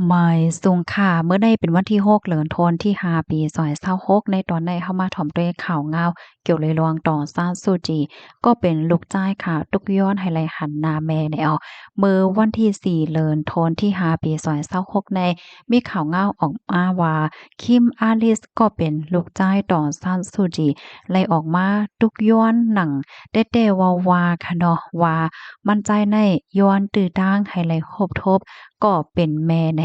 หมายสูงค่ะเมื่อใดเป็นวันที่6เดือนธันวาที่5ปี2026ในตอนใดเข้ามาถ่อมด้วยข่าวงาวเกี่ยวเลยลวงต่อซานซูจีก็เป็นลูกจ้ายค่ะตุกย้อนให้ไหลหันหน้าแม่ในเอาเมื่อวันที่4เดือนธันวาที่5ปี2026ในมีข่าวงาวออกมาว่าคิมอาลิสก็เป็นลูกจ้ายต่อซานซูจีไล่ออกมาตุกย้อนหนังแต้ๆวาๆค่ะเนาะว่ามั่นใจในย้อนตื้อต้างให้ไหลครบทบ ก็เป็นแม่ใน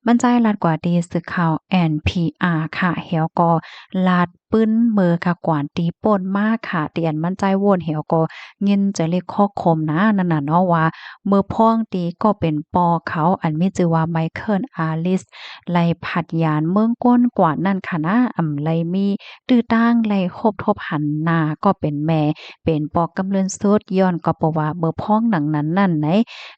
มันใจรัดกว่าดีสื่อข่าว NPR ค่ะเหี่ยวก็ลาดปึ้นมือค่ะกว่านตีป่นมากค่ะเตียนมั่นใจโวนเหี่ยวก็เงินจะเรียกข้อคมนะนั่นน่ะเนาะว่ามือพ้องตีก็เป็นปอเขาอันมีชื่อว่า Michael Alice ไลผัดยานเมืองก้นกว่านั่นค่ะนะไลมีตื้อตั้งไลคบทบหันหน้าก็เป็นแม่เป็นปอกำเลินสุดย้อนก็เพราะว่าเบอร์พ้องหนังนั้นนั่นไหน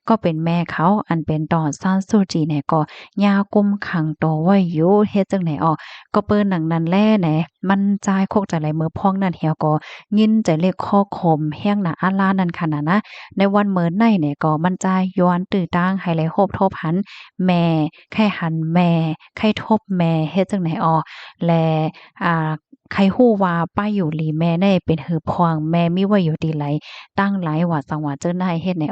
ก็เป็นแม่เขาอันเป็นต่อซ่านซูจีเนี่ยก็ยากุมขังตัวไว้อยู่เฮ็ดจังไหนก็เปิ้นหนังนั้นแลแหนมันจ่ายโคกจะไหลมือพ้องนั่นเหี่ยวก็ยินใจเลขข้อคมแห้งหน้าอาลานั่นขนาดนะในวันเมินในเนี่ยก็มันจ่ายย้อนตื้อตั้งให้ไหลโฮบทบหันแม่ไข้หันแม่ไข้ทบแม่เฮ็ดจังไหนแลอ่าใครฮู้ว่าป้าอยู่หลีแม่ได้เป็นหือพวงแม่มีไว้อยู่ดีไหลตั้งหลายว่าสังว่าเจิ้นได้เฮ็ดไหน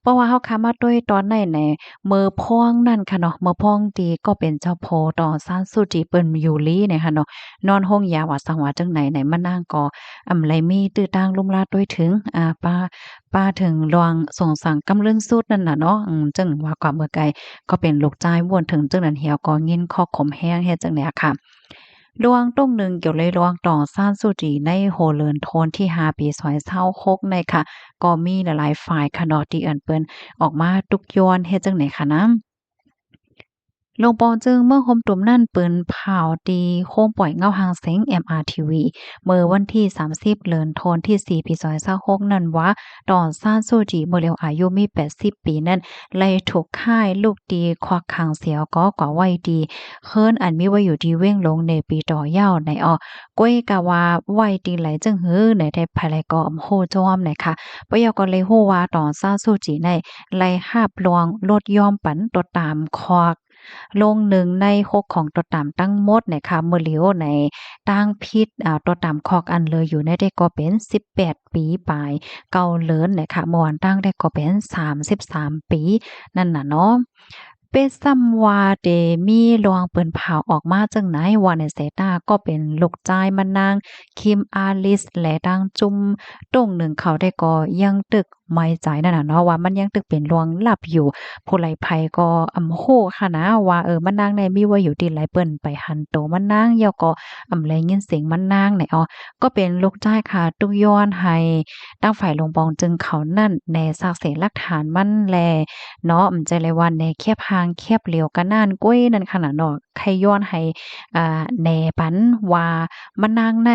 เพราะว่าเฮาคามาด้วยตอนไหนแหน่มื้อพ้องนั่นค่ะเนาะมื้อพ้องตีก็เป็นเจ้าโพต่อซานซูจีเปิ้นอยู่ลีเนี่ยค่ะเนาะนอนห้องยาว่าสังว่าจังไหนไหนมานั่งก็ไหลมีตื้อตางลุ่มลาดด้วยถึงป้าถึงลวงส่งสังกำเลินสุดนั่นน่ะเนาะจึงว่าความเมื่อไกลก็เป็นลูกจ้ายวนถึงจึงนั้นเหี่ยวก็ยินข้อขมแห้งเฮ็ดจังได๋อะค่ะ ลวงต้งหนึ่งเกี่ยวเลยลวงต่อซ่านซูจีในโฮเลินโทนที่5ปี2026ในค่ะก็มีหลายๆฝ่ายค่ะเนาะที่เอิ้นเปิ้นออกมาตุกย้อนเฮ็ดจั่งใดคะนะ ลงปอจึงเมื่อโฮมตุ่มนั่นเปิ้นเผาตีโคมปล่อยเงาหางเส็ง MRTV เมื่อวันที่30เดือนธันวาที่4ปี2026นั่นว่าตอนซ่านซูจีเมื่อเร็วอายุมี80ปีนั่นไล่ถูกค่ายลูกตีควักขังเสียวก็กว่าไว้ดีเคินอันมีไว้อยู่ที่เว้งลงในปีต่อยาวในก้วยกะว่าไว้ดีไหลจึงหือในได้ภายไลก็อำโหจอมในค่ะปะยอก็เลยฮู้ว่าตอนซ่านซูจีในไล่หาบลวงลดยอมปันตัวตามควัก ลง1ใน6ของตัวตามตั้งหมดเนี่ยค่ะมื้อเหลียวในตั้งพิษตัวตามคอกอันเลยอยู่ในได้ก็เป็น18ปีปลายเก่าเลินเนี่ยค่ะเมื่อวานตั้งได้ก็เป็น33ปีนั่นน่ะเนาะเป็ดซ้ำว่าเดมีลวงเปิ้นเผาออกมาจังไหนว่าในสายตาก็เป็นลูกจ้ายมานางคิมอาลิสและดังจุ่มตรงหนึ่งเขาได้ก็ยังตึกไม่ใจนั่นน่ะเนาะว่ามันยังตึกเป็นลวงลับอยู่ ผู้ไลไผก็โ้ค่ะนะว่ามันนางในมีว่าอยู่ที่ไลเปิ้นไปหันโตมันนางยอก็แลยินเสียงมันนางในก็เป็นลูกจ้ายค่ะตุกย้อนให้ตั้งฝ่ายลงปองจึงเขานั่นแน่ซากเศษหลักฐานมันแลเนาะใจเลยว่าแน่แคบหางแคบเหลียวกันนั่นก้วยนั่นขนาดเนาะใครย้อนให้แหน่ปันว่ามันนางใน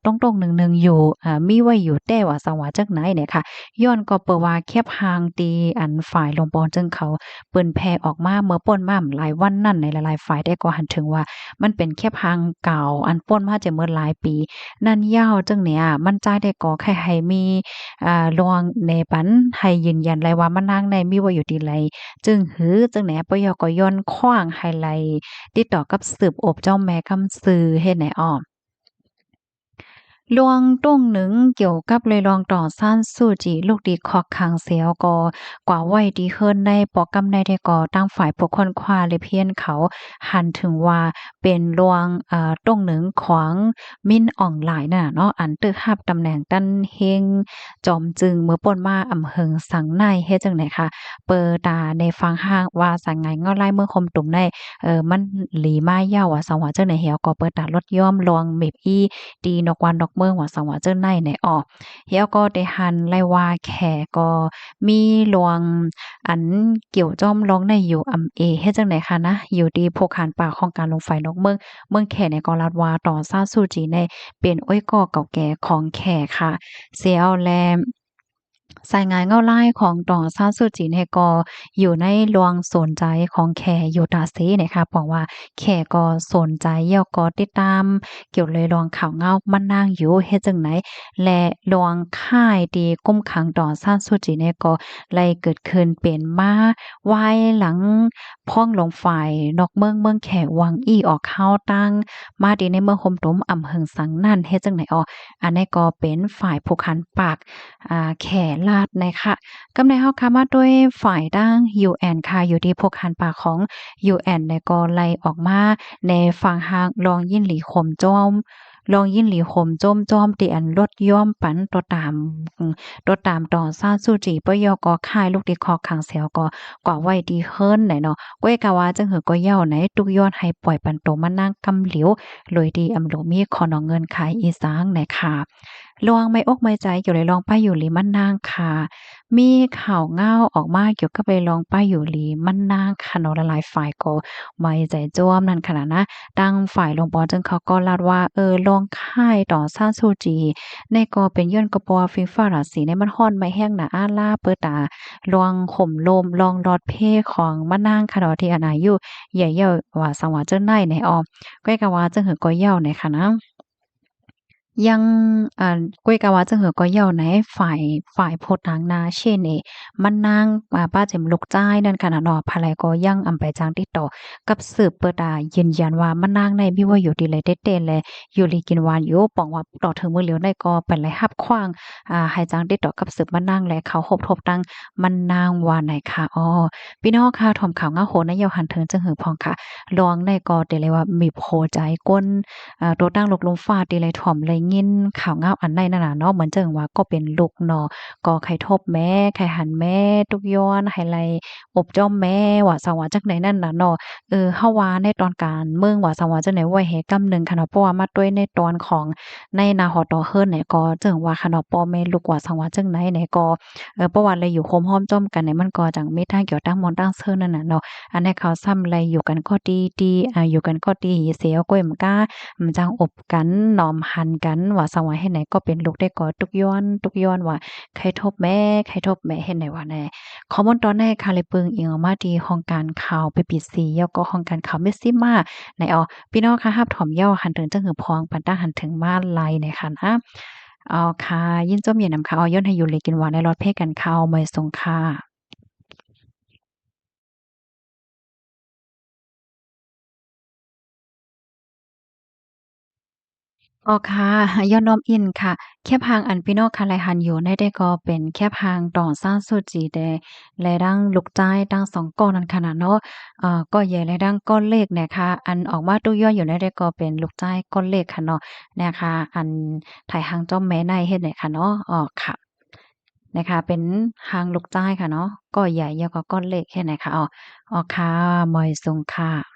ตรงๆหนึ่งๆอยู่มีไว้อยู่แต่ว่าสังว่าจักไหนเนี่ยค่ะ ย้อนก็เปิดว่าแคบหางตีอันฝ่ายลงปอนจึงเขาเปิ้นแผ่ออกมาเมื่อป่นมาหลายวันนั่นในหลายๆฝ่ายได้ก็หันถึงว่ามันเป็นแคบหางเก่าอันป่นมาจะเมื่อหลายปีนั่นยาวจังเนี่ยมันจ่ายได้ก็แค่ให้มีลวงในปันให้ยืนยันเลยว่ามันนางในมีว่าอยู่ดีไรจึงหือจังแหนปยก็ย้อนขว้างให้ไลติดต่อกับสืบอบเจ้าแม่คำซือเฮ็ดให้อ้อ ลวงตุ้งหนึ่งเกี่ยวกับเลยลองต่อซ่านสู้จีลูกดีคอกคางเสียวก็กว่าไว้ดีเฮิรนในปอกำในได้ก่อตั้งฝ่ายปกครคว้าเลยเพี้ยนเขาหันถึงว่าเป็นลวงตุ้งหนึ่งของมิ้นอ่องหลายน่ะเนาะอันตึกหับตำแหน่งตั้นเฮงจอมจึงเมื่อป่นมาเหิงสังในเฮ็ดจังไหนคะเปิดตาในฟังห้างว่าสังไงเงาไล่เมื่อคมตุ่มในมันหลีมาเย้าว่าสังว่าจังไหนเหี่ยวก็เปิดตารถย่อมลวงเมบอี ตีนกวันดอกเมืองว่าสังว่าเจิ้นในในเฮียก็ได้หันไล่ว่าแขก็มีหลวงอันเกี่ยวจ้อมลองในอยู่เฮ็ดจังได๋คะนะอยู่ดีโพขานปากของการลงไฟนกเมืองแขในก็รัดว่าต่อซาซูจีในเป็นอ้อยก่อเก่าแก่ของแขค่ะเสียวแล สายงานเง่าไล่ของต่อซานซูจีเนี่ยก็อยู่ในรวงสนใจของแขอยู่ตาเซนะคะบอกว่าแขก็สนใจแล้วก็ติดตามเกี่ยวเลยรองข่าวเงามันนางอยู่เฮ็ดจังไหนและรวงค่ายที่กุมขังต่อซานซูจีเนี่ยก็ไล่เกิดขึ้นเป็นมาไว้หลังพ่องลงฝ่ายนอกเมืองแขวังอี้ออกเข้าตั้งมาดีในเมืองโฮมตุ้มอำเหิงสังนั่นเฮ็ดจังไหนอันนี้ก็เป็นฝ่ายผู้คันปากแขลาดนะคะกำในเฮาค่ะมาด้วยฝ่ายด้าน UN ค่ะอยู่ที่พวกหันปากของ UN เนี่ยก็ไล่ออกมาในฝั่งหางรองยินหลีข่มโจมรองยินหลีข่มโจมที่อันลดย่อมปันตัวตามตัวตามต่อซาซูจีปยก็ค่ายลูกที่คอขังเสียวก็กว่าไว้ดีเฮิรนไหนเนาะก้วยกะว่าจังหือก็เย้าไหนตุกย้อนให้ปล่อยปันโตมานั่งกำเหลียวโดยดีอำโลมีขอนองเงินขายอีสางไหนค่ะลวงไม่อกไม่ใจอยู่เลยลองไปอยู่หลีมันนางค่ะ มีข่าวเงาออกมาเกี่ยวกับไปลองป้ายอยู่หลีมันนางค่ะเนาะหลายๆฝ่ายก็ไม่ใจจ้วมนั่นขนาดนะตั้งฝ่ายลงปอจึงเขาก็ลาดว่าลงค่ายต่อซ่านซูจีในก็เป็นย้อนกระปอฟิฟ้าราศีในมันฮ้อนไม่แห้งหนาอาลาเปิดตาลวงข่มลมลองรอดเพของมะนางค่ะเนาะที่อานายุใหญ่เย่าว่าสังวาเจิ้นในในก้อยกะว่าจังหือก็เย้าในค่ะนะ ยังกวยกะว่าจังหือก็เย่าไหนฝ่ายโพดทางนาเช่นมันนางป้าเจ็มลูกจ้ายนั่นค่ะน่ะเนาะภายหลก็ยังอำไปจางติดต่อกับสืบเปิดยืนยันว่ามันนางในมีว่าอยู่ดีเลยเด็ดๆแลอยู่ลีกินหวานอยู่ปองว่าต่อถึงมื้อเหลียวได้ก็เป็นไรรับขว้างให้จางติดต่อกับสืบมันนางและเขาหบทบตั้งมันนางว่าไหนค่ะพี่น้องค่ะถอมข่าวงาโหนยาวหันเทิงจังหือพองค่ะลองได้ก็ได้เลยว่ามีโพใจก้น ตัวตั้งลูกลมฟ้าตีเลยถ่อมเลยยินข่าวเงาอันใดนั่นน่ะเนาะเหมือนจังว่าก็เป็นลูกเนาะก็ไข่ทบแม่ไข่หันแม่ทุกย้อนให้ไลอบจ้อมแม่ว่าสว่าจักไหนนั่นน่ะเนาะเฮาว่าในตอนการเมืองว่าสว่าจังไหนไว้ให้กำหนึ่งค่ะเนาะเพราะว่ามาด้วยในตอนของในนาฮอดอเฮิรนเนี่ยก็จังว่าค่ะเนาะพ่อแม่ลูกว่าสว่าจังไหนเนี่ยก็เพราะว่าเลยอยู่โฮมฮ้อมจ้อมกันเนี่ยมันก็จังมีทางเกี่ยวตั้งมนต์ตั้งเซินนั่นน่ะเนาะอันนี้เขาซ้ำเลยอยู่กันก็ดีๆอยู่กันก็ดีเสียก้อยมันก็ จังอบกันหนอมหันกันว่าสวายเฮ็ดไหนก็เป็นลูกได้ก่อทุกย้อนว่าใครทบแม่ใครทบแม่เฮ็ดไหนว่าแน่ข้อมูลตอนแรกค่ะเลยเปิงอิงออกมาที่ห้องการข่าว BBC แล้วก็ห้องการข่าวเมสซิมาในพี่น้องค่ะรับถ่อมเย้าหันถึงจังหือพองปันตาหันถึงมาลายในค่ะนะค่ะยินจมเย็นนำค่ะย้อนให้อยู่เลยกินหวานในรถเพกันข่าวไม่ทรงค่ะค่ะย้อนน้อมอินค่ะแค่พางอันพี่น้องคาไลหันอยู่ในได้ก็เป็นแค่พางต่อซ่านซูจีแดและดังลูกจ้ายดังสองก้อนนั้นขนาดเนาะก็ใหญ่และดังก้อนเลขเนี่ยค่ะอันออกมาตู้ย่ออยู่ในได้ก็เป็นลูกจ้ายก้อนเลขค่ะเนาะนะคะอันถ่ายหางจ้อมแม่ในเฮ็ดเนี่ยค่ะเนาะค่ะนะคะเป็นหางลูกจ้ายค่ะเนาะก็ใหญ่ยาวกว่าก้อนเลขแค่ไหนค่ะค่ะมอยทรงค่ะ